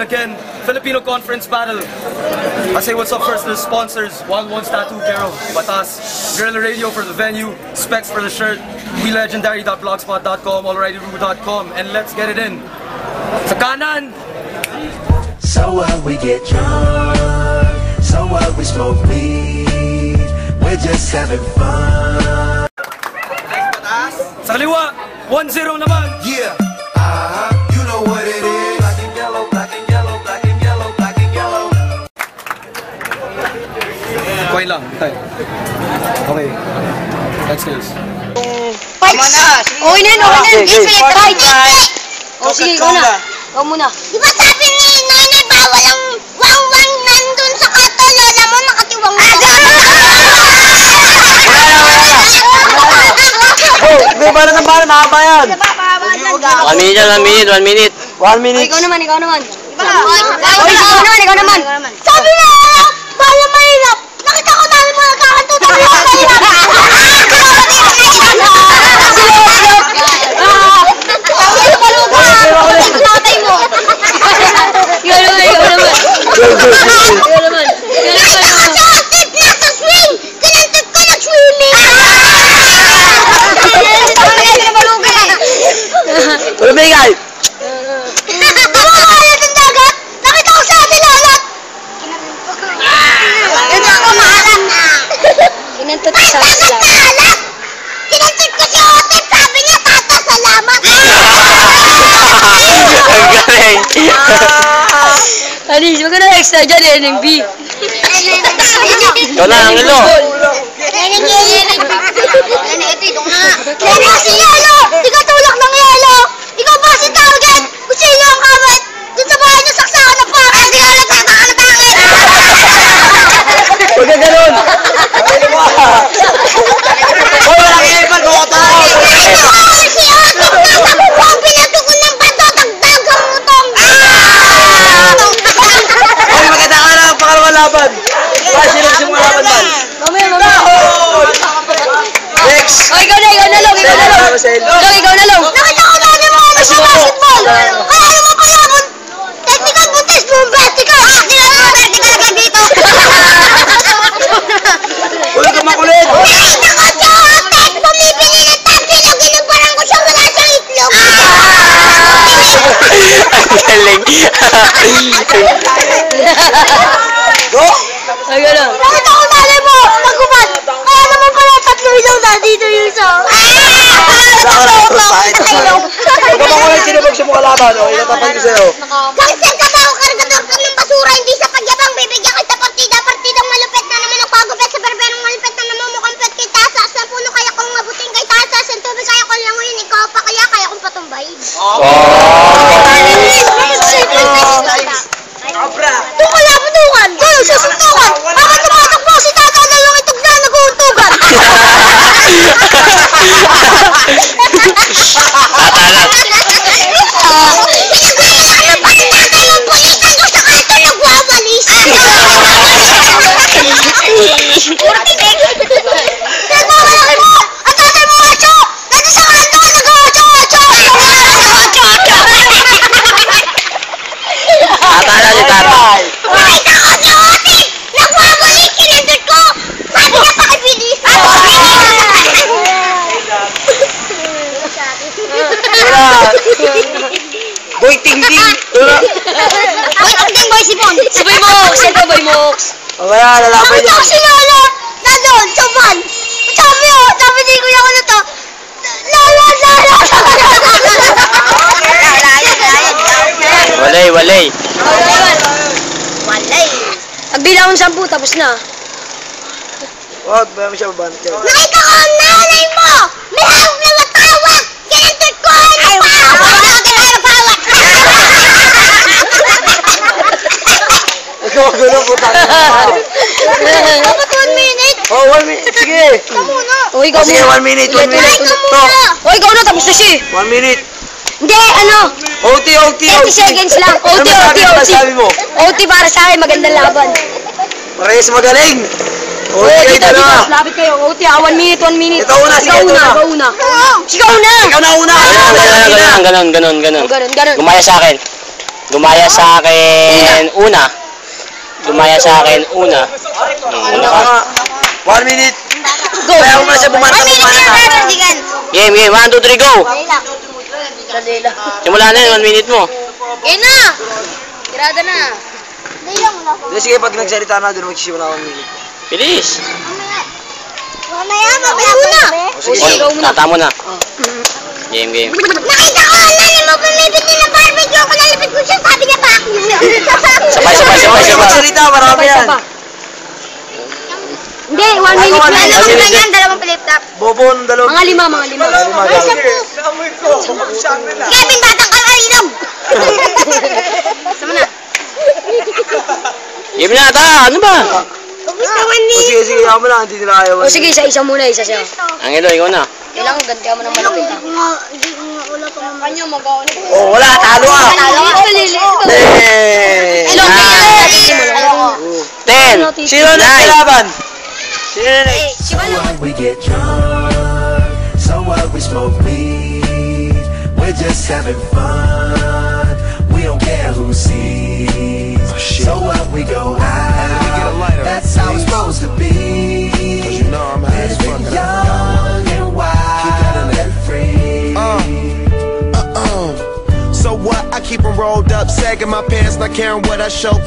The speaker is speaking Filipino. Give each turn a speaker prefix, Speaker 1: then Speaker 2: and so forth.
Speaker 1: on again. Filipino Conference Battle. I say what's up first to the sponsors. Wild Ones Tattoo, Kero, Batas, Guerrilla Radio for the venue, Specs for the shirt, WeLegendary.blogspot.com, AlrightyRoo.com, and let's get it in. Sa kanan!
Speaker 2: So what, we get drunk. So what, we smoke weed. We're just having fun.
Speaker 1: Sa kaliwa, 1-0 naman!
Speaker 2: Yeah, you know what it is. Black and yellow, black and yellow, black and yellow, black and yellow.
Speaker 1: Okay lang, tayo. Okay. Let's do this.
Speaker 3: Tama na! Okay na yun, okay na yun. Game fight! O sige, ikaw na. Ikaw muna.
Speaker 4: Di ba sabi ni Nanay bawal ang wang-wang nandun sa kato? Lola mo nakatiwang mo.
Speaker 5: May bala ng bala, mahaba yan.
Speaker 3: 1 minute.
Speaker 5: 1 minute.
Speaker 3: Ikaw naman.
Speaker 4: Ikaw naman. Sabi na, bawal mahirap. Nakita ko namin mo nagkakantutan mo mahirap.
Speaker 5: Tumigay!
Speaker 4: Nakita ko sa atin lalat! Kinantot ko maalam na!
Speaker 3: Kinantot ko sa atin.
Speaker 4: Kinantot ko si Otip! Sabi niya, tata, salamat!
Speaker 5: Ang galing!
Speaker 3: Anis, wag ka na extra dyan, NMB.
Speaker 5: Ikaw na, ang ilo!
Speaker 4: Ito, itong nga! Nene, si Yelo! Ikaw tulak ng Yelo! Ikaw ba si Target? Kung sino ang kamay? Dun sa bahay niyo, saksakan na pa! Hindi ka nagkakakalapangin!
Speaker 5: Huwag ka ganun! Hoy, walang ipan! Kukotok!
Speaker 4: Si Otip! Ang pinato ko ng bato! Tagdag ang utong!
Speaker 5: Hoy, maganda ka na ang pangalawang laban! Sino yung mga laban man?
Speaker 3: Mamaya.
Speaker 5: Next!
Speaker 3: O, ikaw na, Long. Ikaw na, Long.
Speaker 4: Nakita ko na mo ano sa basketball! Kaya ano mo pala mo? Technical buntis mo, vertical! Vertical ka dito!
Speaker 5: Huwag ka makulit!
Speaker 4: Nakita ko si Otip! Bumibili ng tatilo! Ginubaran ko siya, wala siyang itlog!
Speaker 5: Ang galing! Go!
Speaker 3: Ay, gano'n.
Speaker 4: Nakita ko na mo! Nagumad! Kaya naman pala tatlo ilaw na dito yung isa!
Speaker 5: Huwag ka makulit! Sinubog sa mga laban! Itatapan ko sa'yo!
Speaker 4: Gangster ka ba o kargador ka ng basura? Hindi sa pagyabang bibigyan kita partida! Partidang malupit na naman ang pagupit sa berberong malupit na namumukampet kay tasas na puno kaya kong mabuting kay tasas ang tubig kaya kong languyin ikaw pa kaya kong patumbayin. Tukan! Gano'n susuntukan! Bakit tumatakbo si tata na yung itog na nag-uuntugan?
Speaker 5: Boy Tingting!
Speaker 4: Boy Tingting, Boy Sipon!
Speaker 3: Si Boy Mox! Ito, Boy Mox!
Speaker 5: Wala, lalaban
Speaker 4: Nakita
Speaker 5: yan!
Speaker 4: ko si Lola! Nandun, sa van! Sabi ni Kuya ko na to, Lola!
Speaker 5: Walay!
Speaker 3: Pagbilang ng 10, tapos na.
Speaker 5: Wag, mayroon siya mabanat yan.
Speaker 4: Nakita ko ang nanay mo! May hawak na matawag! Kinantot ko!
Speaker 5: Ikaw gulo po tayo.
Speaker 4: Dapat 1 minute!
Speaker 5: Oh, 1 minute. Sige.
Speaker 4: Ikaw muna!
Speaker 3: O, ikaw
Speaker 5: Sige,
Speaker 3: muna.
Speaker 5: 1 minute.
Speaker 4: Ikaw muna!
Speaker 3: O, ikaw na, tapos na siya.
Speaker 5: 1 minute.
Speaker 3: Hindi, ano?
Speaker 5: OT.
Speaker 3: 30 seconds lang.
Speaker 5: Ano masabi mo?
Speaker 3: OT para sa akin, magandang laban.
Speaker 5: Parehas magaling.
Speaker 3: O,
Speaker 5: OT
Speaker 3: dito,
Speaker 5: kayo na.
Speaker 3: lapit kayo. OT, 1 minute.
Speaker 5: Ikaw una, sige, ikaw una.
Speaker 3: Ikaw una. Ikaw na!
Speaker 5: Ikaw na una.
Speaker 6: Ganon.
Speaker 3: O, ganun.
Speaker 6: Gumaya sa akin.
Speaker 5: Gumaya sa akin una. Gumaya sa akin una. Una ka.
Speaker 6: 1 minute.
Speaker 3: Go!
Speaker 6: Kaya mo na siya bumanta.
Speaker 5: Game, 1, 2, 3, go! Simula na yun, 1 minute mo.
Speaker 3: Game na! Tirada na.
Speaker 6: Sige, pag nagsalita na, doon magsisimula 1 minute.
Speaker 5: Bilis.
Speaker 4: Mamaya, mamaya muna.
Speaker 5: Sige, tata mo na. Game.
Speaker 4: Nakita ko, lalim mo pumipit din ng barbecue. Kung nalipit ko siya, sabi niya pa.
Speaker 5: Sabay.
Speaker 6: Magsalita, marami yan.
Speaker 3: Hindi, 1 minute na.
Speaker 5: Dalawang ganyan,
Speaker 3: dalawang flip-top.
Speaker 6: Bobo ng dalawa.
Speaker 3: Mga lima.
Speaker 4: Kevin, batang kalalinog.
Speaker 3: Sama na.
Speaker 5: Game na, ta! Ano ba?
Speaker 6: Sige, ayaw mo lang, hindi nila ayaw.
Speaker 3: O sige, isa muna, isa siya.
Speaker 5: Ang ilo, ikaw na.
Speaker 3: Kailangan gantihan mo ng malapit.
Speaker 4: Hindi ko nga wala pa naman.
Speaker 3: Kanya mag-aon.
Speaker 6: Oh, wala, talo ka.
Speaker 3: Hello, kaya
Speaker 5: 10.
Speaker 6: Sino na nagkalaban? Sino na
Speaker 2: So what, we get drunk. So what, we smoke weed. We're just having fun. We don't care who sees. So what, we go out. That's how it's supposed to be. Living young and wild and free.
Speaker 7: So what? I keep them rolled up, sagging my pants, not caring what I show.